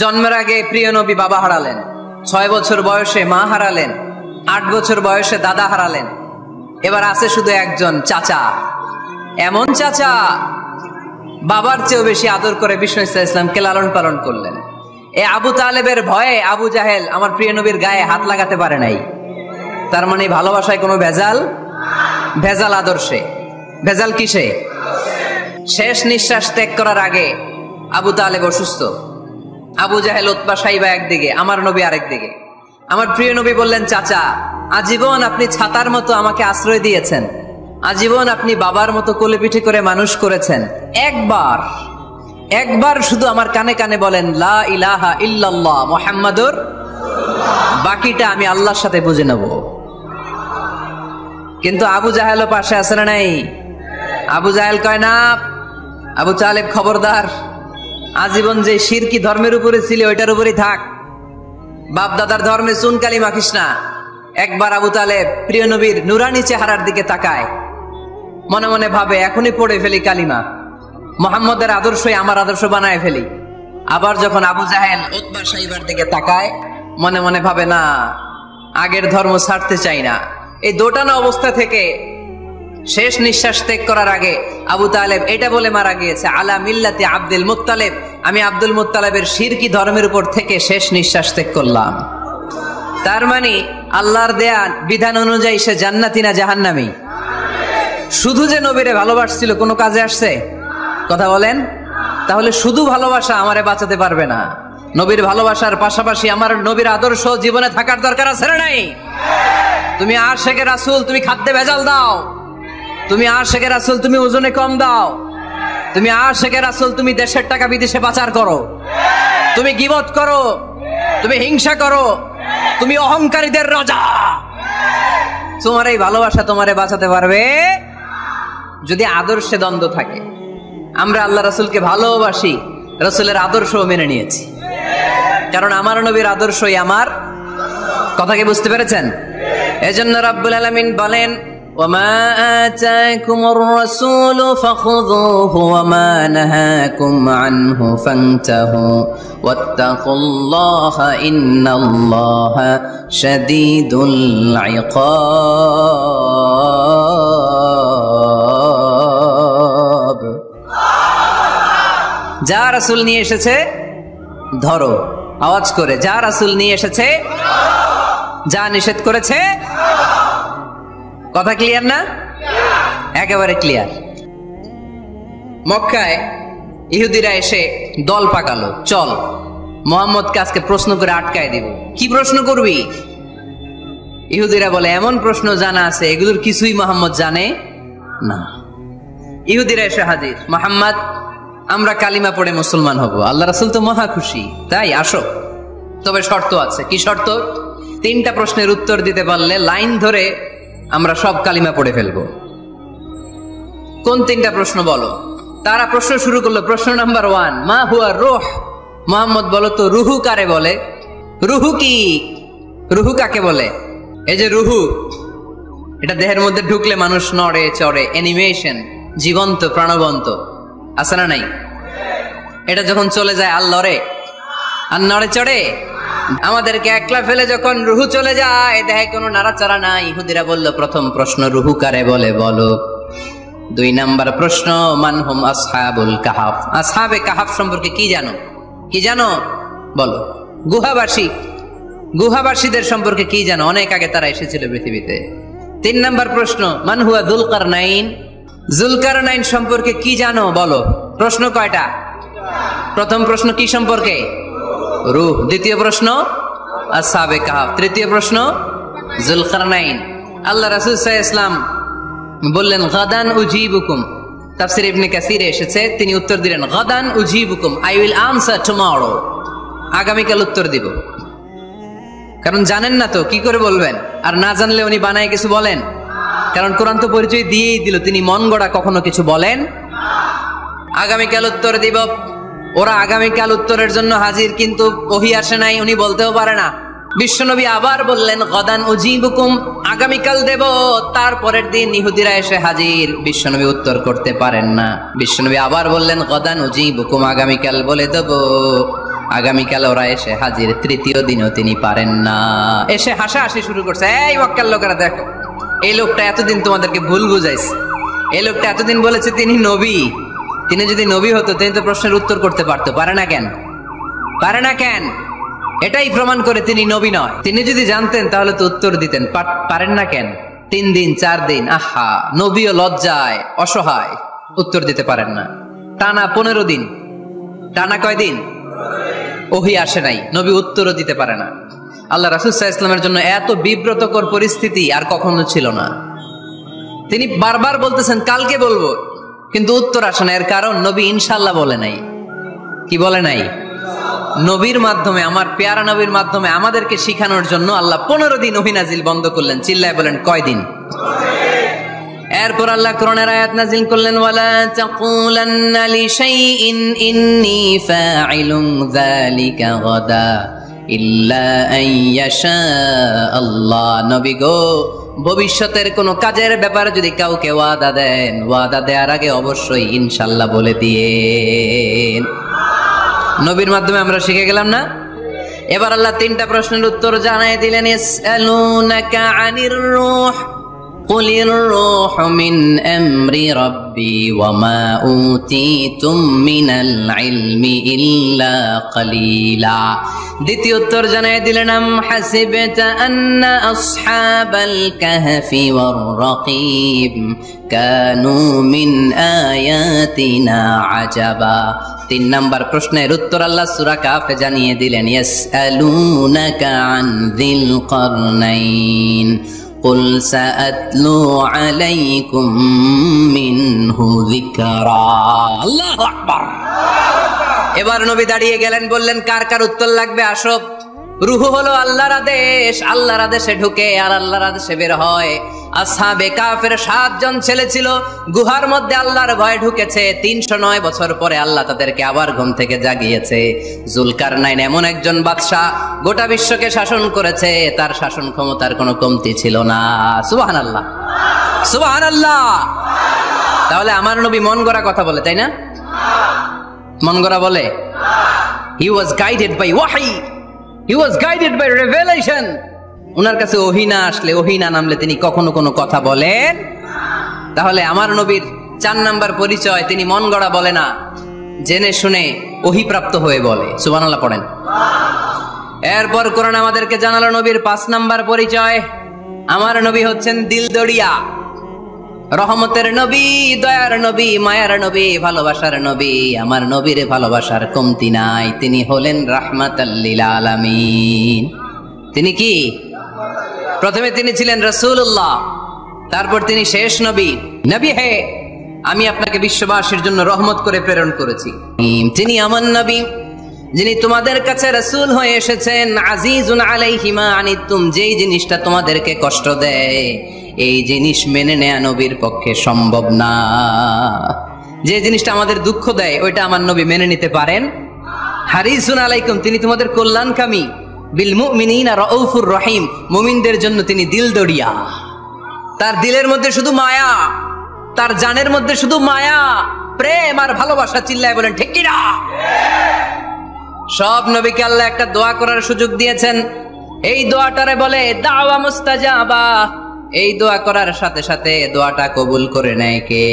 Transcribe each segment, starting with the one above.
জন্মের আগে প্রিয় নবী বাবা হারালেন, 6 বছর বয়সে মা হারালেন, 8 বছর বয়সে দাদা হারালেন। এবার আছে শুধু একজন চাচা। এমন চাচা বাবার চেয়েও বেশি আদর করে বিষ্ণু ইসলামকে লালন পালন করলেন। এ আবু তালেবের ভয়ে আবু জাহেল আমার প্রিয় নবীর গায়ে হাত লাগাতে পারে নাই। তার মানে ভালোবাসায় কোনো ভেজাল? ভেজাল আদর্শে। ভেজাল কিসে? শেষ নিঃশ্বাস ত্যাগ করার আগে আবু তালেব অসুস্থ। আবু জাহেল উতবা সাইবা একদিকে, আমার নবী আরেক দিকে। আমার প্রিয় নবী বললেন, চাচা আজীবন আপনি ছাতার মতো আমাকে আশ্রয় দিয়েছেন, আজীবন আপনি বাবার মতো কোলে পিঠে করে মানুষ করেছেন, একবার শুধু আমার কানে কানে বলেন লা ইলাহা ইল্লাল্লাহ মুহাম্মাদুর, বাকিটা আমি আল্লাহর সাথে বুঝে নেব। কিন্তু আবু জাহেলও পাশে আছে না নাই? আবু জাহেল কয় না, আবু তালেব খবরদার, আজীবন যে শিরকি ধর্মের উপরে ছিল ওইটার উপরেই থাক, বাপ দাদার ধর্মে চুনকালি মাখিস না। একবার আবু তালেব প্রিয় নবীর নুরানি চেহারার দিকে তাকায়, মনে মনে ভাবে এখনই পড়ে ফেলি কালিমা, মুহাম্মদের আদর্শই আমার আদর্শ বানায় ফেলি। আবার যখন আবু জাহেল উতবা সাইবার দিকে তাকায়, মনে মনে ভাবে না, আগের ধর্ম ছাড়তে চাই না। এই দোটানা অবস্থা থেকে শেষ নিঃশ্বাস ত্যাগ করার আগে আবু তালেব এটা বলে মারা গিয়েছে, আলা মিল্লাতি আব্দুল মুত্তালিব, আমি আব্দুল মুত্তালিবের শিরকি ধর্মের উপর থেকে শেষ নিঃশ্বাস ত্যাগ করলাম। তার মানে আল্লাহর দেয়া বিধান অনুযায়ী সে জান্নাতি না জাহান্নামী? শুধু যে নবীরে ভালোবাসছিল কোনো কাজে আসছে? কথা বলেন। তাহলে শুধু ভালোবাসা আমারে বাঁচাতে পারবে না। নবীর ভালোবাসার পাশাপাশি আমার নবীর আদর্শ জীবনে থাকার দরকার আছে না নাই? তুমি আশিকে রাসূল, তুমি খাদ্যে ভেজাল দাও, তুমি আশিকে রাসূল, তুমি ওজনে কম দাও, তুমি আশিকে রাসূল, তুমি দেশের টাকা বিদেশে পাচার করো, তুমি গীবত করো, তুমি হিংসা করো, তুমি অহংকারীদের রাজা। তোমার এই ভালোবাসা তোমারে বাঁচাতে পারবে যদি আদর্শে দ্বন্দ্ব থাকে। আমরা আল্লাহ রাসূলকে ভালোবাসি, রাসূলের আদর্শও মেনে নিয়েছি, কারণ আমার নবীর আদর্শই আমার। কথা কি বুঝতে পেরেছেন? এজন্য রাব্বুল আলামিন বলেন, ওয়ামা আতাকুমুর রাসূলু ফাখুযুহু ওয়ামা নাহাকুম আনহু ফান্তাহু ওয়াত্তাকুল্লাহা ইন্নাল্লাহা শাদীদুল ইকাব। যা রাসূল নিয়ে এসেছে ধরো, আওয়াজ করে, যা রাসূল নিয়ে এসেছে, যা নিষেধ করেছে। কথা ক্লিয়ার না? একেবারে ক্লিয়ার। মক্কায় ইহুদিরা এসে দল পাকালো, চল মুহাম্মদকে আজকে প্রশ্ন করে আটকায় দিব। কি প্রশ্ন করবি? ইহুদিরা বলে, এমন প্রশ্ন জানা আছে এগুলোর কিছুই মুহাম্মদ জানে না। ইহুদিরা এসে হাজির, মুহাম্মদ আমরা কালিমা পড়ে মুসলমান হব, আল্লাহ রাসূল তো মহা খুশি, তাই আসো, তবে শর্ত আছে। কি শর্ত? 3টা প্রশ্নের উত্তর দিতে পারলে লাইন ধরে আমরা সব কালিমা পড়ে ফেলবো। কোন 3টা প্রশ্ন বলো? তারা প্রশ্ন শুরু করলো। প্রশ্ন নাম্বার 1, মা হুয়া রূহ। মুহাম্মদ বলো তো রুহু কারে বলে? রুহু কি? রুহু কাকে বলে? এই যে রুহু, এটা দেহের মধ্যে ঢুকলে মানুষ নড়ে চড়ে, অ্যানিমেশন, জীবন্ত প্রাণবন্ত, আছে না নাই? এটা যখন চলে যায় আর লড়ে আর নড়ে চড়ে। আমাদেরকে একলা ফেলে যখন রুহু চলে যায়, দেহে কোনো নাড়াচাড়া নাই। ইহুদিরা বলল, প্রথম প্রশ্ন রুহু কারে বলে বলো। 2 নাম্বার প্রশ্ন, মান হুম আসহাবুল কাহাফ। আসহাবে কাহাফ সম্পর্কে কি জানো? কি জানো বলো। গুহাবাসীদের সম্পর্কে কি জানো? অনেক আগে তারা এসেছিল পৃথিবীতে। 3 নাম্বার প্রশ্ন, মান হুয়া যুলকারনাইন। যুলকারনাইন সম্পর্কে কি জানো বলো। প্রশ্ন কয়টা? প্রথম প্রশ্ন কি সম্পর্কে? রূহ। দ্বিতীয় প্রশ্ন আসহাবে কাহাফ। তৃতীয় প্রশ্ন যুলকারনাইন। আল্লাহ রাসূল সাল্লাল্লাহু আলাইহি ওয়াসাল্লাম বললেন, গাদান উজিবুকুম। তাফসীর ইবনে কাসিরে এসেছে, তিনি উত্তর দিলেন, গাদান উজিবুকুম, আই উইল আনসার টুমরো। আগামীকাল উত্তর দিব। কারণ জানেন না তো কি করে বলবেন, আর না জানলে উনি বানায় কিছু বলেন? কারণ কোরআন তো পরিচয় দিয়েই দিল, তিনি মন গড়া কখনো কিছু বলেন। আগামীকাল উত্তর দিব। ওরা আগামীকাল উত্তরের জন্য হাজির, কিন্তু ওহী আসে নাই, উনি বলতেও পারে না। বিশ্বনবী আবার বললেন, গাদান উজিবুকুম, আগামীকাল দেব। তারপরের দিন ইহুদিরা এসে হাজির, বিশ্বনবী উত্তর করতে পারেন না। বিশ্বনবী আবার বললেন, গাদান উজিবুকুম, আগামীকাল বলে দেব। আগামীকাল ওরা এসে হাজির, তৃতীয় দিনও তিনি পারেন না। এসে হাসাহাসি শুরু করছে, এই মক্কার লোকেরা দেখো, এই লোকটা এতদিন তোমাদেরকে ভুল বুঝাইছে, এই লোকটা এতদিন বলেছে তিনি নবী, তিনি যদি নবী হতো তিনি তো প্রশ্নের উত্তর করতে পারতো, পারে না কেন? পারে না কেন? এটাই প্রমাণ করে তিনি নবী নয়। তিনি যদি জানতেন তাহলে তো উত্তর দিতেন, পারেন না কেন? 3 দিন 4 দিন, আহা, নবীও লজ্জায় অসহায়, উত্তর দিতে পারেন না। টানা 15 দিন, টানা কয় দিন ওহী আসে নাই, নবী উত্তরও দিতে পারে না। আল্লাহ রাসূল সাল্লাল্লাহু আলাইহি ওয়াসাল্লামের জন্য এত বিব্রতকর পরিস্থিতি আর কখনো ছিল না। তিনি বারবার বলতেছেন কালকে বলবো, কিন্তু উত্তর আসে না। এর কারণ নবী ইনশাআল্লাহ বলে নাই। কি বলে নাই? নবীর মাধ্যমে, আমার পেয়ারা নবীর মাধ্যমে আমাদেরকে শিখানোর জন্য আল্লাহ 15 দিন ওহী নাজিল বন্ধ করলেন। চিল্লায় বলেন কয়দিন? এরপর আল্লাহ কোরআনের আয়াত নাজিল করলেন, ওয়ালা তাকুলান্না লিশাইইন ইন্নী ফাইলুন যালিকা গাদা ইল্লা আন ইয়াশা আল্লাহ। নবী গো, ভবিষ্যতের কোন কাজের ব্যাপারে যদি কাউকে ওয়াদা দেন, ওয়াদা দেওয়ার আগে অবশ্যই ইনশাআল্লাহ বলে দিয়েন। নবীর মাধ্যমে আমরা শিখে গেলাম না? এবার আল্লাহ 3টা প্রশ্নের উত্তর জানাই দিলেন। ইয়াসআলুনাকা আনির রূহ কুলির রূহু মিন আমরি রাব্বি ওয়া মা উতিতুম মিনাল ইলমি ইল্লা কালিলা। দ্বিতীয় উত্তর জানাই দিলেন, আম হাসিবতা আন্না আসহাবাল কাহফি ওয়ার রাকিব কানু মিন আয়াতিনা আজাবা। 3 নাম্বার প্রশ্নের উত্তর আল্লাহ সূরা কাফে জানিয়ে দিলেন, ইয়াসআলুনাকা আন যিল কারনাইন কুল সাআতলু আলাইকুম মিনহু যিকরা। আল্লাহু আকবার। এবার নবী দাঁড়িয়ে গেলেন, বললেন কার কার উত্তর লাগবে আসো। রূহ হলো আল্লাহর আদেশ, আল্লাহর আদেশে ঢুকে আর আল্লাহর আদেশে বের হয়। আসহাবে কাফের 7 জন ছেলে ছিল, গুহার মধ্যে আল্লাহর ভয় ঢুকেছে। 309 বছর পরে আল্লাহ তাদেরকে আবার ঘুম থেকে জাগিয়েছে। জুলকারনাইন এমন একজন বাদশা, গোটা বিশ্বকে শাসন করেছে, তার শাসন ক্ষমতার কোনো কমতি ছিল না। সুবহানাল্লাহ, সুবহানাল্লাহ। তাহলে আমার নবী মন গড়া কথা বলে, তাই না? মন গড়া বলে? He was guided by wahi, he was guided by revelation. উনার কাছে ওহী না আসলে, ওহী না নামলে তিনি কখনো কোনো কথা বলেন। তাহলে আমার নবীর 4 নাম্বার পরিচয়, তিনি মন গড়া বলে না, জেনে শুনে ওহী প্রাপ্ত হয়ে বলে। সুবহানাল্লাহ পড়েন। এরপর কোরআন আমাদেরকে জানালো নবীর 5 নাম্বার পরিচয়, আমার নবী হচ্ছেন দিলদরিয়া, রহমতের নবী, দয়ার নবী, মায়ার নবী, ভালোবাসার নবী। আমার নবীর ভালোবাসার কমতি নাই। তিনি হলেন রাহমাতাল লিল আলামিন। তিনি কি? প্রথমে তিনি ছিলেন রাসূলুল্লাহ, তারপর তিনি শেষ নবী। নবী হে, আমি আপনাকে বিশ্ববাসীর জন্য রহমত করে প্রেরণ করেছি। তিনি আমার নবী, যিনি তোমাদের কাছে রাসূল হয়ে এসেছেন। আজিজুন আলাইহি মা আনিতুম, যেই জিনিসটা তোমাদেরকে কষ্ট দেয়, এই জিনিস মেনে নেয়া নবীর পক্ষে সম্ভব না। যে জিনিসটা আমাদের দুঃখ দেয়, ওইটা আমার নবী মেনে নিতে পারেন। হারিসুন আলাইকুম, তিনি তোমাদের কল্যাণকামী। বিল মুমিনিনা রাউফুর রহিম, মুমিনদের জন্য তিনি দিলদরিয়া। তার দিলের মধ্যে শুধু মায়া, তার জানের মধ্যে শুধু মায়া, প্রেম আর ভালোবাসা। চিল্লায় বলেন ঠিক কিনা? সব নবীকে আল্লাহ একটা দোয়া করার সুযোগ দিয়েছেন। এই দোয়াটারে বলে দাওয়া মুস্তাজাবা। এই দোয়া করার সাথে সাথে দোয়াটা কবুল করে নেয় কে?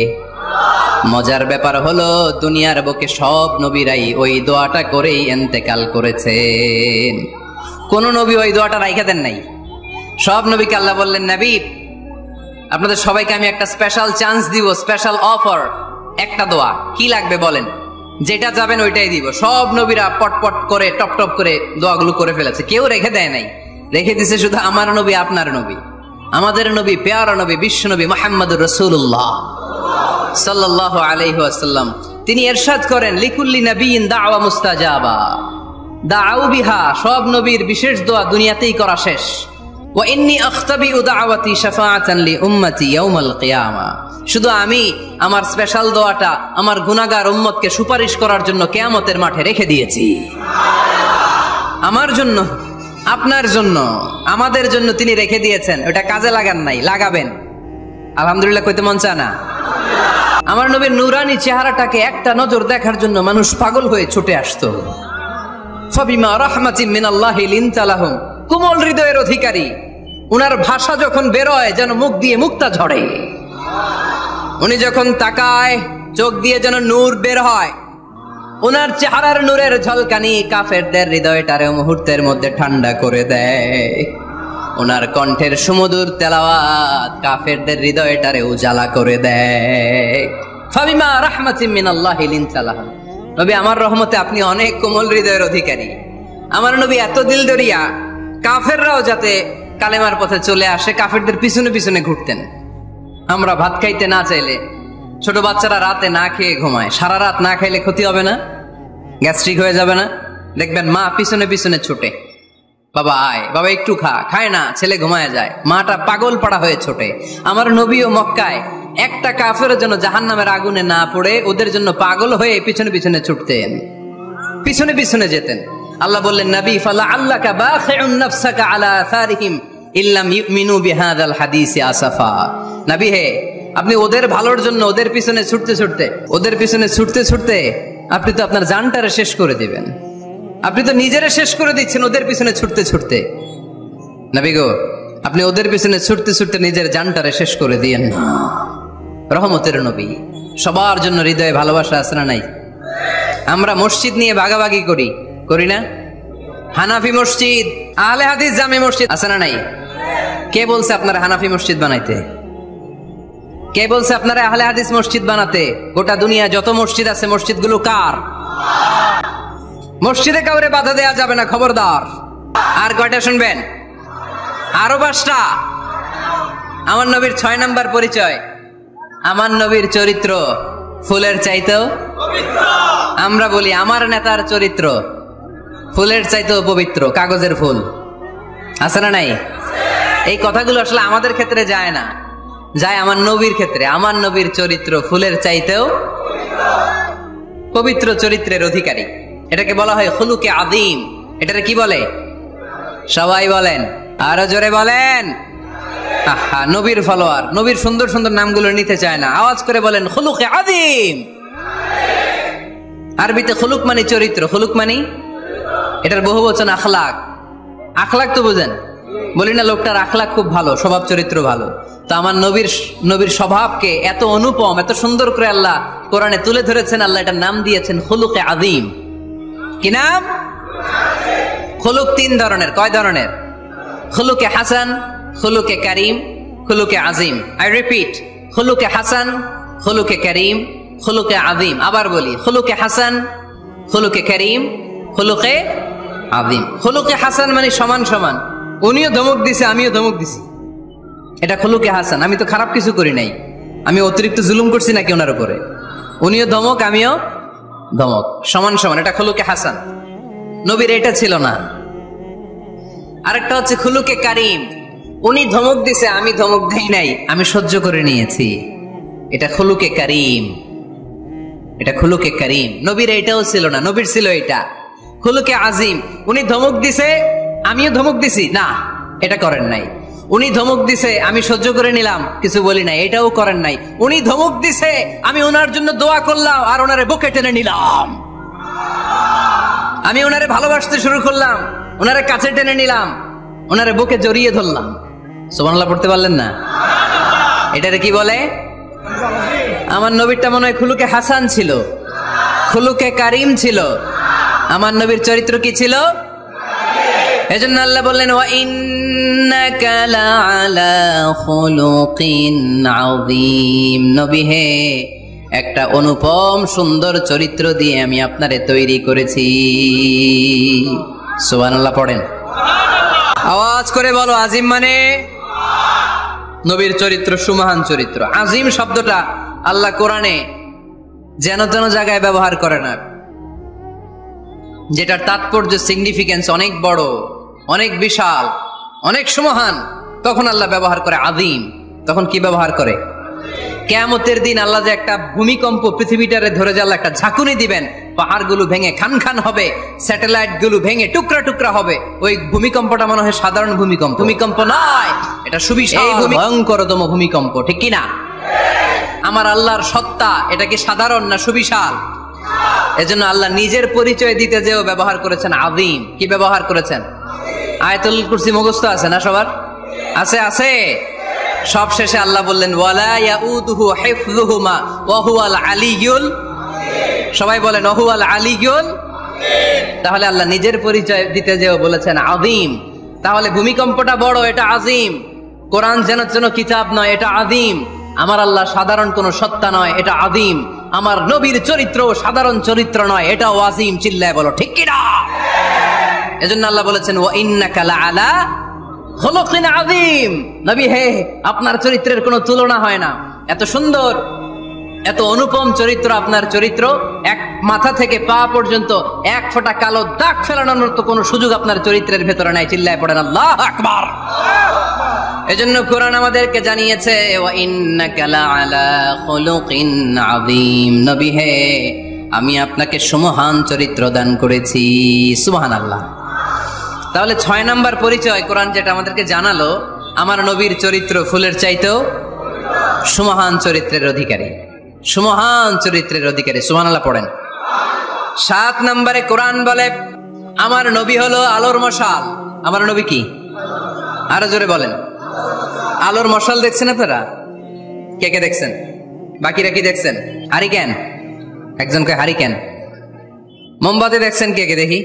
মজার ব্যাপার হলো, দুনিয়ার বুকে সব নবীরাই ওই দোয়াটা করেই ইন্তেকাল করেছেন। কোন নবী ওই দোয়াটা রাইখা দেন নাই। সব নবীকে আল্লাহ বললেন, নবী আপনাদের সবাইকে আমি একটা স্পেশাল চান্স দিব, স্পেশাল অফার, একটা দোয়া। কি লাগবে বলেন, যেটা যাবেন ওইটাই দিব। সব নবীরা পটপট করে টপ টপ করে দোয়াগুলো করে ফেলেছে, কেউ রেখে দেয় নাই। রেখে দিছে শুধু আমার নবী, আপনার নবী, আমাদের নবী, পেয়ারা নবী, বিশ্ব নবী মুহাম্মদুর রাসূলুল্লাহ সাল্লাল্লাহু আলাইহি ওয়াসাল্লাম। তিনি ইরশাদ করেন, লিকুল্লি নবিয়্যিন দাওয়া মুস্তাজাবা দাউ বিহা। সব নবীর বিশেষ দোয়া দুনিয়াতেই করা শেষ। ওয়া ইন্নী আখতাবিউ দাওয়াতি শাফাআতান লি উম্মতি ইয়াউমাল কিয়ামা। শুধু আমি আমার স্পেশাল দোয়াটা আমার গুনাহগার উম্মতকে সুপারিশ করার জন্য কিয়ামতের মাঠে রেখে দিয়েছি। আমার জন্য, আপনার জন্য, আমাদের জন্য তিনি রেখে দিয়েছেন। ওটা কাজে লাগান নাই, লাগাবেন। আলহামদুলিল্লাহ কইতে মন চায় না? আমার নবীর নূরানি চেহারাটাকে একটা নজর দেখার জন্য মানুষ পাগল হয়ে ছুটে আসতো। ফাবিমা রাহমাতিন মিনাল্লাহি লিনতা লাহুম, কোমল হৃদয়ের অধিকারী। উনার ভাষা যখন বেরোয় যেন মুখ দিয়ে মুক্তা ঝরে, উনি যখন তাকায় চোখ দিয়ে যেন নূর বের হয়। উনার চেহারার নূরের ঝলকানি কাফেরদের হৃদয়টারে মুহূর্তের মধ্যে ঠান্ডা করে দেয়। ওনার কণ্ঠের সুমধুর তেলাওয়াত কাফেরদের হৃদয়টারে উজালা করে দেয়। ফাবিমা রাহমাতিন মিনাল্লাহি লিনতা লাহুম, নবী আমার রহমতে আপনি অনেক কোমল হৃদয়ের অধিকারী। আমার নবী এত দিল দরিয়া, কাফেররাও যাতে কালেমার পথে চলে আসে কাফেরদের পিছনে পিছনে ঘুরতেন। আমরা ভাত খাইতে না চাইলে, ছোট বাচ্চারা রাতে না খেয়ে ঘুমায়, সারা রাত না খাইলে ক্ষতি হবে না? গ্যাস্ট্রিক হয়ে যাবে না? দেখবেন মা পিছনে পিছনে ছুটে, বাবা আয়, বাবা একটু খা, খায় না, ছেলে ঘুমায় যায়, মাটা পাগল পাড়া হয়ে ছোটে। আমার নবীও মক্কায় একটা কাফের জন্য জাহান্নামের আগুনে না পড়ে ওদের জন্য পাগল হয়ে পিছনে পিছনে ছুটতেন, পিছনে পিছনে যেতেন। আল্লাহ বললেন, নবী ফালা আল্লাকা বাখিউন নাফসাকা আলা আসারিহিম ইল্লাম ইউমিনু বিহাদাল হাদিসি আসাফা। নবী হে, আপনি ওদের ভালোর জন্য ওদের পিছনে ছুটতে ছুটতে, ওদের পিছনে ছুটতে ছুটতে আপনি তো আপনার জানটারে শেষ করে দিবেন। আপনি তো নিজেরা শেষ করে দিচ্ছেন ওদের পিছনে ছুটতে ছুটতে। নবী গো, আপনি ওদের পিছনে ছুটতে ছুটতে নিজের জানটারে শেষ করে দিয়েন না। রহমতের নবী, সবার জন্য হৃদয়ে ভালোবাসা আছে না নাই? আমরা মসজিদ নিয়ে ভাগাভাগি করি, করি না? হানাফি মসজিদ, আহলে হাদিস জামে মসজিদ আছে না নাই? কে বলছে আপনারা হানাফি মসজিদ বানাইতে? কে বলছে আপনারা আহলে হাদিস মসজিদ বানাতে? গোটা দুনিয়া যত মসজিদ আছে মসজিদগুলো কার? মসজিদে কাউরে বাধা দেয়া যাবে না, খবরদার। আর কয়টা শুনবেন? আরো 5টা। আমার নবীর 6 নাম্বার পরিচয়, আমার নবীর চরিত্র ফুলের চাইতেও পবিত্র। আমরা বলি আমার নেতার চরিত্র ফুলের চাইতেও পবিত্র, কাগজের ফুল। আছে না নাই? এই কথাগুলো আসলে আমাদের ক্ষেত্রে যায় না, যায় আমার নবীর ক্ষেত্রে। আমার নবীর চরিত্র ফুলের চাইতেও পবিত্র চরিত্রের অধিকারী। এটাকে বলা হয় খুলুকে আযীম। এটারে কি বলে? সবাই বলেন, আরো জোরে বলেন। আহা, নবীর ফলোয়ার, নবীর সুন্দর সুন্দর নামগুলো নিতে চায় না, আওয়াজ করে বলেন খুলুকে আযীম। আরবিতে খুলুক মানে চরিত্র, খুলুক মানে এটার বহু বচন আখলাক। আখলাক তো বুঝেন, বলি না লোকটার আখলাক খুব ভালো, স্বভাব চরিত্র ভালো। তো আমার নবীর স্বভাবকে এত অনুপম, এত সুন্দর করে আল্লাহ কোরআনে তুলে ধরেছেন। আল্লাহ এটার নাম দিয়েছেন খুলুকে আযীম। কি নাম? খুলুক 3 ধরনের। কয় ধরনের? খুলুকে হাসান, খুলুকে কারীম, খুলুকে আযীম। আই রিপিট, খুলুকে হাসান, খুলুকে কারীম, খুলুকে আযীম। আবার বলি, খুলুকে হাসান, খুলুকে কারীম, খুলুকে আযীম। খুলুকে হাসান মানে সমান সমান, উনিও ধমক দিছে আমিও ধমক দিছি, এটা খুলুকে হাসান। আমি তো খারাপ কিছু করি নাই, আমি অতিরিক্ত জুলুম করছি নাকি ওনার উপরে? উনিও ধমক আমিও ধমক, সমান সমান, এটা খুলুকে হাসান। নবীর এটা ছিল না। আরেকটা হচ্ছে খুলুকে কারীম, উনি ধমক দিছে আমি ধমক দেই নাই, আমি সহ্য করে নিয়েছি, এটা খুলুকে কারীম। এটা খুলুকে কারীম। নবীর এটাও ছিল না, নবীর ছিল এটা খুলুকে আযীম। উনি ধমক দিছে আমিও ধমক দিছি, না এটা করেন নাই। উনি ধমক দিছে আমি সহ্য করে নিলাম, কিছু বলি নাই, এটাও করেন নাই। উনি ধমক দিছে আমি ওনার জন্য দোয়া করলাম আর ওনারে বুকে টেনে নিলাম, আমি ওনারে ভালোবাসতে শুরু করলাম, ওনারে কাছে টেনে নিলাম, ওনারে বুকে জড়িয়ে ধরলাম। সুবহানাল্লাহ পড়তে পারলেন না? এটারে কি বলে? আমার নবীরটা মনে হয় খুলুকে হাসান ছিল, খুলুকে কারীম ছিল। আমার নবীর চরিত্র কি ছিল? এজন্য আল্লাহ বললেন ওয়া ইন্নাকা লাআলা খুলুকিন আযীম। নবী হে, একটা অনুপম সুন্দর চরিত্র দিয়ে আমি আপনারে তৈরি করেছি। সুবহানাল্লাহ পড়েন, আওয়াজ করে বলো। আযীম মানে নবীর চরিত্র সুমহান চরিত্র। আযীম শব্দটা আল্লাহ কোরআনে যেন তেন জায়গায় ব্যবহার করে না, যেটার তাৎপর্য সিগনিফিকেন্স অনেক বড়, অনেক বিশাল, অনেক সুমহান, তখন আল্লাহ ব্যবহার করে আযীম। তখন কি ব্যবহার করে? কিয়ামতের দিন আল্লাহ যে একটা ভূমিকম্প পৃথিবীটারে ধরে যে আল্লাহ একটা ঝাঁকুনি দিবেন, পাহাড়গুলো ভেঙে খান খান হবে, স্যাটেলাইট গুলো ভেঙে টুকরা টুকরা হবে। ওই ভূমিকম্পটা মনে হয় সাধারণ ভূমিকম্প, ভূমিকম্প নয়, এটা সুবিশাল ভয়ঙ্করতম ভূমিকম্প, ঠিক কিনা? আমার আল্লাহর সত্তা এটা কি সাধারণ না সুবিশাল? এজন্য আল্লাহ নিজের পরিচয় দিতে যেও ব্যবহার করেছেন আযীম। কি ব্যবহার করেছেন? আয়াতুল কুরসি মুখস্থ আছে না সবার? আছে আছে। সব শেষে আল্লাহ বললেন ওয়ালা ইয়াউদুহু হিফযুহুমা ওয়া হুয়াল আলিয়্যুল, সবাই বলেন ওয়া হুয়াল আলিয়্যুল। তাহলে আল্লাহ নিজের পরিচয় দিতে যেও বলেছেন আযীম। তাহলে ভূমিকম্পটা বড়, এটা আযীম। কোরআন যেন কিতাব নয়, এটা আযীম। আমার আল্লাহ সাধারণ কোন সত্তা নয়, এটা আযীম। আমার নবীর চরিত্র সাধারণ চরিত্র নয়, এটাও আযীম। চিল্লায় বলো ঠিক কি না? এজন্য আল্লাহ বলেছেন ওয়া ইন্নাকা লাআলা খুলুকিন আযীম। নবী হে, আপনার চরিত্রের কোনো তুলনা হয় না। এত সুন্দর, এত অনুপম চরিত্র আপনার চরিত্র। এক মাথা থেকে পা পর্যন্ত এক ফোঁটা কালো দাগ ফেলানোর মতো কোনো সুযোগ আপনার চরিত্রের ভেতরে নাই। চিল্লায় পড়েন আল্লাহু আকবার। এজন্য কোরআন আমাদেরকে জানিয়েছে ওয়া ইন্নাকা লাআলা খুলুকিন আযীম। নবী হে, আমি আপনাকে সুমহান চরিত্র দান করেছি। সুবহানাল্লাহ। তাহলে 6 নাম্বার পরিচয় কোরআন যেটা আমাদেরকে জানালো, আমার নবীর চরিত্র ফুলের চাইতেও সুমহান চরিত্রের অধিকারী, সুমহান চরিত্রের অধিকারী। সুবহানাল্লাহ পড়েন। 7 নম্বরে কোরআন বলে আমার নবী হলো আলোর মশাল। আমার নবী কি? আরো জোরে বলেন। আলোর মশাল দেখছেন আপনারা? কে কে দেখছেন? বাকিরা কি দেখছেন? হারিকেন? একজন কয় হারিকেন। মোমবাতি দেখছেন কে কে? দেখি।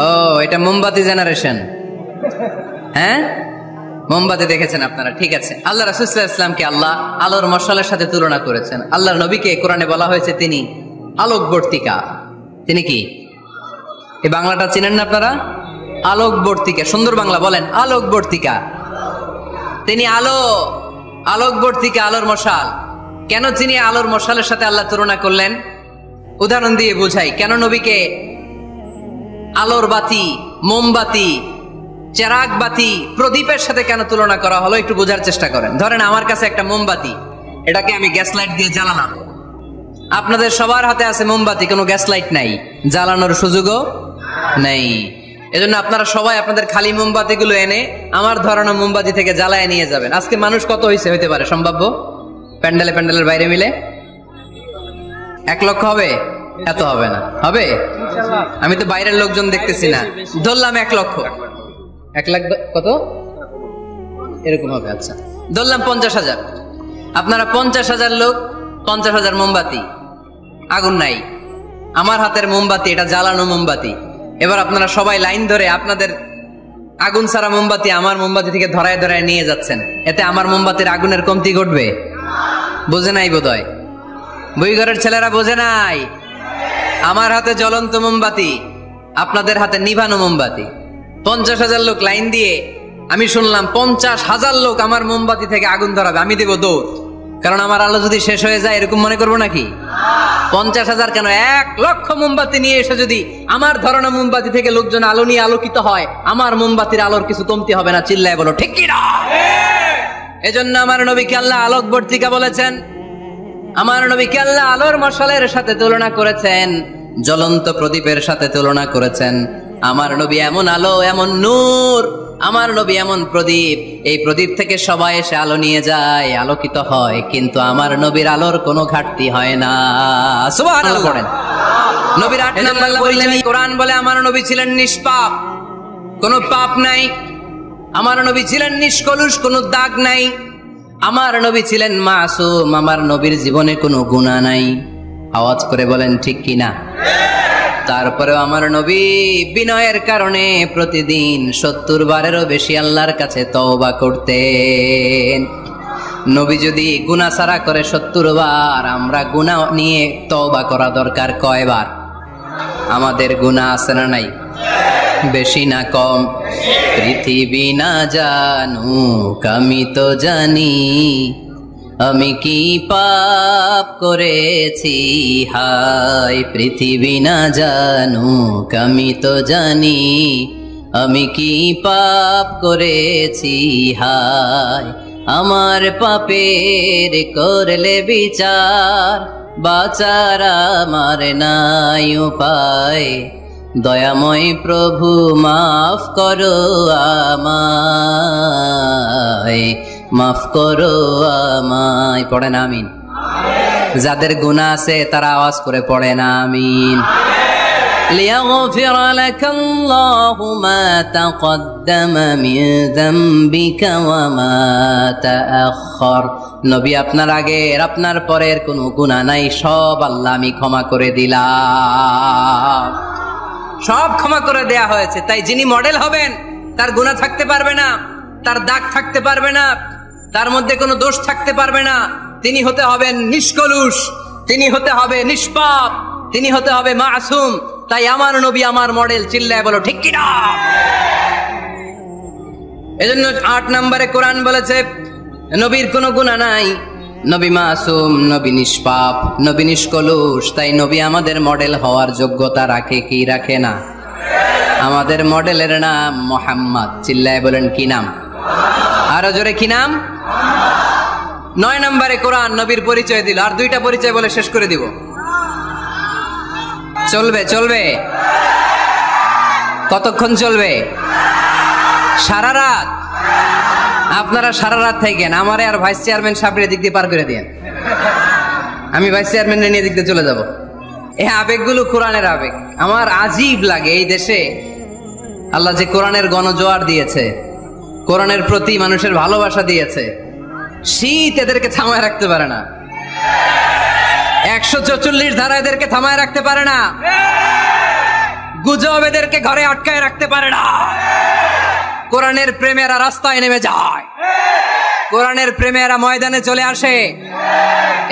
ও, এটা মোমবাতি জেনারেশন। হ্যাঁ, মোমবাতি দেখেছেন আপনারা, ঠিক আছে। আল্লাহ রাসূল সাল্লাল্লাহু আলাইহি ওয়াসাল্লামকে আল্লাহ আলোর মশালের সাথে তুলনা করেছেন। আল্লাহর নবীকে কোরআনে বলা হয়েছে তিনি আলোকবর্তিকা। তিনি কি? এই বাংলাটা চিনেন না আপনারা? আলোকবর্তিকা। সুন্দর বাংলা বলেন, আলোকবর্তিকা। তিনি আলো, আলোকবর্তিকা, আলোর মশাল। কেন তিনি আলোর মশালের সাথে আল্লাহ তুলনা করলেন? উদাহরণ দিয়ে বোঝাই। কেন নবীকে আলোর বাতি, মোমবাতি, চেরাগ বাতি, প্রদীপের সাথে কেন তুলনা করা হলো একটু বোঝার চেষ্টা করেন। ধরেন আমার কাছে একটা মোমবাতি, এটাকে আমি গ্যাস লাইট দিয়ে জ্বালালাম। আপনাদের সবার হাতে আছে মোমবাতি, কোনো গ্যাস লাইট নাই, জ্বালানোর সুযোগও নেই। এজন্য আপনারা সবাই আপনাদের খালি মোমবাতি গুলো এনে আমার ধরানো মোমবাতি থেকে জ্বালায় নিয়ে যাবেন। আজকে মানুষ কত হইতে পারে সম্ভাব্য? প্যান্ডেলের বাইরে মিলে 1 লক্ষ হবে? এত হবে না, হবে? আমি তো বাইরের লোকজন দেখতেছি না, ধরলাম 1 লক্ষ। 1 লাখ কত এরকম হবে। আচ্ছা, ধরলাম 50,000। আপনারা 50,000 লোক, 50,000 মোমবাতি, আগুন নাই। আমার হাতের মোমবাতি, এটা জ্বালানো মোমবাতি। এবার আপনারা সবাই লাইন ধরে আপনাদের আগুন ছাড়া মোমবাতি আমার মোমবাতি থেকে ধরায় ধরায় নিয়ে যাচ্ছেন। এতে আমার মোমবাতির আগুনের কমতি ঘটবে? বোঝে নাই বোধহয়, বইঘরের ছেলেরা বোঝে নাই। আমার হাতে জ্বলন্ত মোমবাতি, আপনাদের হাতে নিভানো মোমবাতি। 50,000 লোক লাইন দিয়ে, আমি শুনলাম 50,000 লোক আমার মোমবাতি থেকে আগুন ধরাবে, আমি দেব দৌড়। কারণ আমার আলো যদি শেষ হয়ে যায় এরকম মনে করবো নাকি? 50,000 কেন, 1 লক্ষ মোমবাতি নিয়ে এসে যদি আমার ধরানো মোমবাতি থেকে লোকজন আলো নিয়ে আলোকিত হয়, আমার মোমবাতির আলোর কিছু কমতি হবে না। চিল্লায় বলো ঠিক কি না? এজন্য আমার নবীকে আল্লাহ আলোকবর্তিকা বলেছেন। আমার নবীকে আল্লাহ আলোর মশালের সাথে তুলনা করেছেন, জ্বলন্ত প্রদীপের সাথে তুলনা করেছেন। আমার নবী এমন আলো, এমন নূর, আমার নবী এমন প্রদীপ, এই প্রদীপ থেকে সবাই এসে আলো নিয়ে যায়, আলোকিত হয়, কিন্তু আমার নবীর আলোর কোনো ঘাটতি হয় না। সুবহানাল্লাহ পড়েন। নবীর 8 নাম্বার বললেন, কোরআন বলে আমার নবী ছিলেন নিষ্পাপ, কোনো পাপ নাই। আমার নবী ছিলেন নিষ্কলুষ, কোনো দাগ নাই। আমার নবী ছিলেন মাসুম, আমার নবীর জীবনে কোনো গুনাহ নাই। আওয়াজ করে বলেন ঠিক কি না? তারপরেও আমার নবী বিনয়ের কারণে প্রতিদিন 70 বারেরও বেশি আল্লাহর কাছে তওবা করতেন। নবী যদি গুনাহ ছাড়া করে 70 বার, আমরা গুনাহ নিয়ে তওবা করা দরকার কয়বার? আমাদের গুনাহ আছে না নাই? বেশি না কম? পৃথিবী না জানুক আমি তো জানি, আমি কি পাপ করেছি হায়। পৃথিবী না জানুক আমি তো জানি, আমি কি পাপ করেছি হায়। আমার পাপের করলে বিচার, বাঁচার আমার নাই উপায়। দয়াময় প্রভু মাফ করো আমায়, মাফ করো আমায়। পড়েন আমিন। যাদের গুনাহ আছে তারা আওয়াজ করে পড়েন আমিন। ليغفر لك الله ما تقدم من ذنبك وما تأخر। নবী আপনার আগের আপনার পরের কোনো গুনাহ নাই, সব আল্লাহ আমি ক্ষমা করে দিলাম, সব ক্ষমা করে দেয়া হয়েছে। তাই যিনি মডেল হবেন তার গুনাহ থাকতে পারবে না, তার দাগ থাকতে পারবে না, তার মধ্যে কোনো দোষ থাকতে পারবে না। তিনি হতে হবেন নিষ্কলুষ, তিনি হতে হবে নিষ্পাপ, তিনি হতে হবে মাসুম। তাই আমার নবী আমার মডেল, চিল্লায় বলো ঠিক কিনা। এজন্য 8 নম্বরে কোরআন বলেছে নবীর কোনো গুনাহ নাই, নবী মাসুম, নবী নিষ্পাপ, নবী নিষ্কলুষ। তাই নবী আমাদের মডেল হওয়ার যোগ্যতা রাখে কি রাখে না? আমাদের মডেলের নাম মুহাম্মদ, চিল্লায় বলেন কি নাম? আরো জোরে কি নাম? 9 নম্বরে কোরআন নবীর পরিচয় দিল। আর 2টা পরিচয় বলে শেষ করে দিব। চলবে চলবে? কতক্ষণ চলবে? সারা রাত? আপনারা সারা রাত থাকেন, আমারে আর ভাইস চেয়ারম্যান সাহেবের দিক দিয়ে পার করে দেন, আমি ভাইস চেয়ারম্যানের নিয়ে দিক দিয়ে চলে যাব। এই আবেগগুলো কোরআনের আবেগ। আমার আজীব লাগে এই দেশে আল্লাহ যে কোরআনের গণজোয়ার দিয়েছে, কোরআনের প্রতি মানুষের ভালোবাসা দিয়েছে, শীত এদেরকে থামায় রাখতে পারে না, 144 ধারা এদেরকে থামায় রাখতে পারে না, গুজব এদেরকে ঘরে আটকায় রাখতে পারে না। কোরআনের প্রেমেরা রাস্তায় নেমে যায়, কোরআনের প্রেমেরা ময়দানে চলে আসে।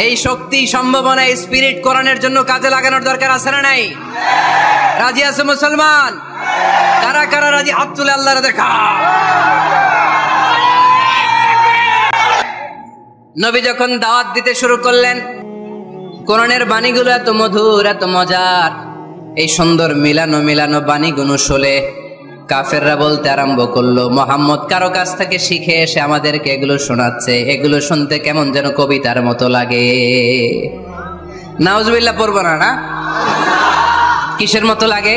এই শক্তি, সম্ভাবনা, স্পিরিট কোরআনের জন্য কাজে লাগানোর দরকার আছে না নাই? রাজি আছে মুসলমান? কারা কারা রাজি? হাত তুলে আল্লাহর দেখা। নবী যখন দাওয়াত দিতে শুরু করলেন, কোরআনের বাণীগুলো এত মধুর, এত মজার, এই সুন্দর মিলানো মিলানো বাণীগুলো শুনে কাফেররা বলতে আরম্ভ করলো, মুহাম্মদ কারো কাছ থেকে শিখে এসে আমাদেরকে এগুলো শোনাচ্ছে, এগুলো শুনতে কেমন যেন কবিতার মতো লাগে। নাউজুবিল্লাহ পড়ব না? না, কিসের মতো লাগে?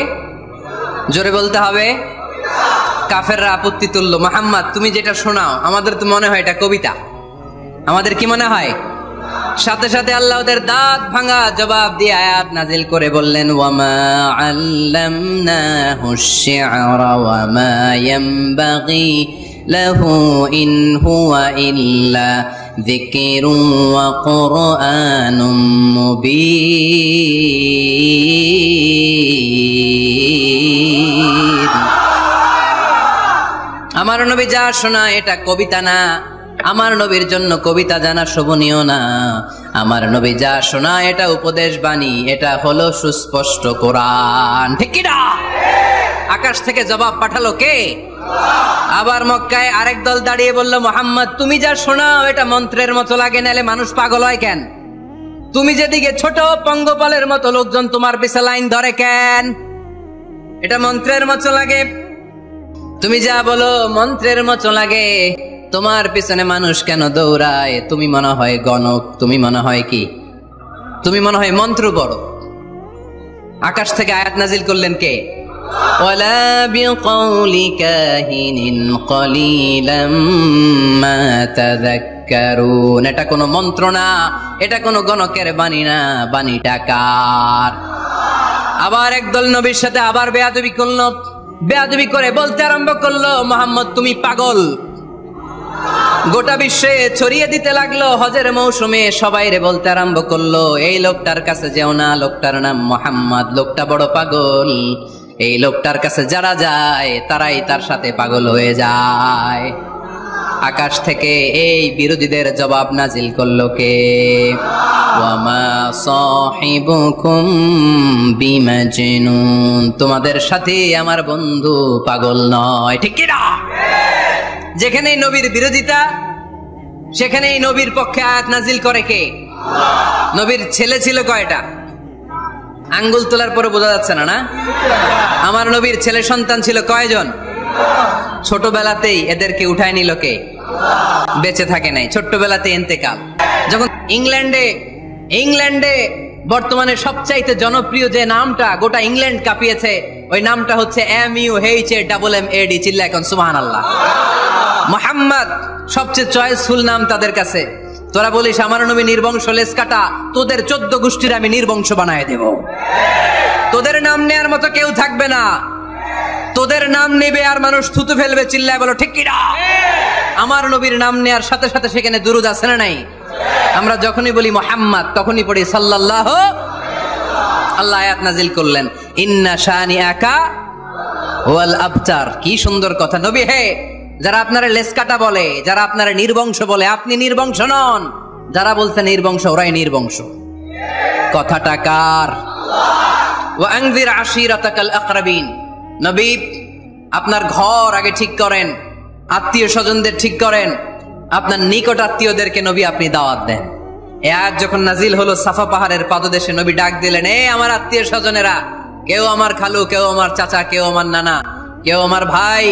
জোরে বলতে হবে। কাফেররা আপত্তি তুললো, মুহাম্মদ তুমি যেটা শোনাও আমাদের তো মনে হয় এটা কবিতা। আমাদের কি মনে হয়? সাথে সাথে আল্লাহ ওদের দাঁত ভাঙা জবাব দিয়ে আয়াত নাজিল করে বললেন, ওয়ামা আল্লামনাহু আশ-শি'রা ওয়ামা ইয়ানবাগি লাহু ইন হুয়া ইল্লা যিকরুন ওয়া কুরআনুম মুবিন। আমার নবী যা শোনায় এটা কবিতা না, আমার নবীর জন্য কবিতা জানা শোভনীয় না। আমার নবী যা শোনায় এটা উপদেশ বাণী, এটা হলো সুস্পষ্ট কোরআন, ঠিক কি না? আকাশ থেকে জবাব পাঠালো কে? আবার মক্কায় আরেক দল দাঁড়িয়ে বলল, মুহাম্মদ তুমি যা শোনাও এটা মন্ত্রের মতো লাগে, নালে মানুষ পাগল হয় কেন? তুমি যেদিকে ছোট পঙ্গপালের মতো লোকজন তোমার পিছে লাইন ধরে কেন? এটা মন্ত্রের মতো লাগে। তুমি যা বলো মন্ত্রের মতো লাগে, তোমার পিছনে মানুষ কেন দৌড়ায়? তুমি মনে হয় গণক, তুমি মনে হয় কি? তুমি মনে হয় মন্ত্র পড়ো। আকাশ থেকে আয়াত নাজিল করলেন কে? ওয়ালা বিকাউলি কাহিনিন কলিলাম মা তাযাক্কারুন। এটা কোনো মন্ত্র না, এটা কোনো গণকের বাণী না, বাণীটা কার? আবার একদল নবীর সাথে আবার বেয়াদবি করলো, বেয়াদবি করে বলতে আরম্ভ করলো, মুহাম্মদ তুমি পাগল। গোটা বিশ্বে ছড়িয়ে দিতে লাগলো। হজের মৌসুমে সবাই রে বলতে আরম্ভ করলো, এই লোকটার কাছে যেও না, লোকটার নাম মুহাম্মদ, লোকটা বড় পাগল। এই লোকটার কাছে যারা যায় তারাই তার সাথে পাগল হয়ে যায়। আকাশ থেকে এই বিরোধীদের জবাব নাজিল করলো কে? ওয়ামা সাহিবুকুম বিমাজনুন। তোমাদের সাথে আমার বন্ধু পাগল নয়, ঠিক কি না? যেখানেই নবীর বিরোধিতা সেখানেই নবীর পক্ষে আয়াত নাজিল করে কে? নবীর ছেলে ছিল কয়টা? আঙ্গুল তোলার পরে বোঝা যাচ্ছে না, না? আমার নবীর ছেলে সন্তান ছিল কয়জন? ছোটবেলাতেই এদেরকে উঠায় নিল কে? বেঁচে থাকে নাই, ছোট্টবেলাতে ইন্তেকাল। যখন ইংল্যান্ডে বর্তমানে সবচাইতে জনপ্রিয় যে নামটা গোটা ইংল্যান্ড কাঁপিয়েছে, ওই নামটা হচ্ছে MUHAMMAD। চিল্লা এখন সুবহানাল্লাহ। মুহাম্মদ সবচেয়ে চয়েসফুল নাম তাদের কাছে। তোরা বলিস আমার নবী নির্বংশ, লেজ কাটা, তোদের 14 গোষ্ঠীর আমি নির্বংশ বানায় দেব। তোদের নাম নেয়ার মতো কেউ থাকবে না। তোদের নাম নেবে আর মানুষ থুতু ফেলবে, চিল্লায় বলো ঠিক কিনা? আমার নবীর নাম নেয়ার সাথে সাথে সেখানে দুরূদ আছে না নাই? আমরা যখনই বলি মুহাম্মদ তখনই পড়ি সাল্লাল্লাহু। আল্লাহ আয়াত নাজিল করলেন, ইন্না শানিআকা ওয়াল আবতার। কি সুন্দর কথা। নবী হে, যারা আপনারা লেজ কাটা বলে, যারা আপনারা নির্বংশ বলে, আপনি নির্বংশ নন। যারা বলছে নির্বংশ, ওরাই নির্বংশ। কথাটা কার? ওয়া আনজির আশিরাতাকাল আকরাবিন। নবী, আপনার ঘর আগে ঠিক করেন, আত্মীয় স্বজনদের ঠিক করেন, আপনার নিকট আত্মীয়দেরকে নবী আপনি দাওয়াত দেন। এ আয়াত যখন নাজিল হলো, সাফা পাহাড়ের পাদদেশে নবী ডাক দিলেন, এ আমার আত্মীয় স্বজনেরা, কেউ আমার খালু, কেউ আমার চাচা, কেউ আমার নানা, কেউ আমার ভাই।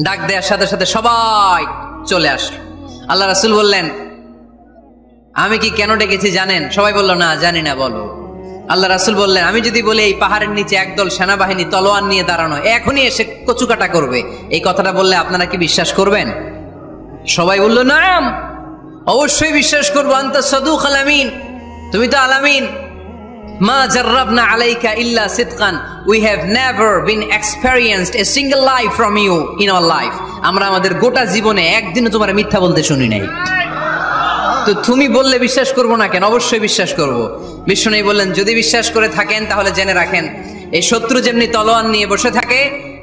ডাক দেওয়ার সাথে সাথে সবাই চলে আসলো। আল্লাহ রাসূল বললেন, আমি কি কেন ডেকেছি জানেন? সবাই বলল, না জানি না, বলো। আল্লাহ রাসূল বললেন, আমি যদি বলি এই পাহাড়ের নিচে একদল সেনাবাহিনী তলোয়ার নিয়ে দাঁড়ানো, এখনই এসে কচুকাটা করবে, এই কথাটা বললে আপনারা কি বিশ্বাস করবেন? সবাই বলল, নাম, অবশ্যই বিশ্বাস করবো। আনতা সাদুকুল আমিন, তুমি তো আলামিন। মা জাররাবনা আলাইকা ইল্লা সিদকান, we have never been experienced a single life from you in our life. আমরা আমাদের গোটা জীবনে একদিনও তোমার মিথ্যা বলতে শুনি নাই। তো তুমি বললে বিশ্বাস করবো না কেন? অবশ্যই বিশ্বাস করবো। বিষ্ণু বললেন, যদি বিশ্বাস করে থাকেন তাহলে জেনে রাখেন, এই শত্রু যেমনি তলোয়ার নিয়ে বসে থাকে,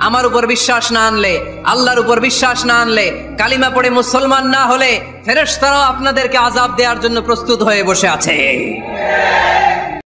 আমার উপর বিশ্বাস না আনলে, আল্লাহর উপর বিশ্বাস না আনলে, কালিমা পড়ে মুসলমান না হলে, ফেরেশতারাও আপনাদেরকে আযাব দেওয়ার জন্য প্রস্তুত হয়ে বসে আছে।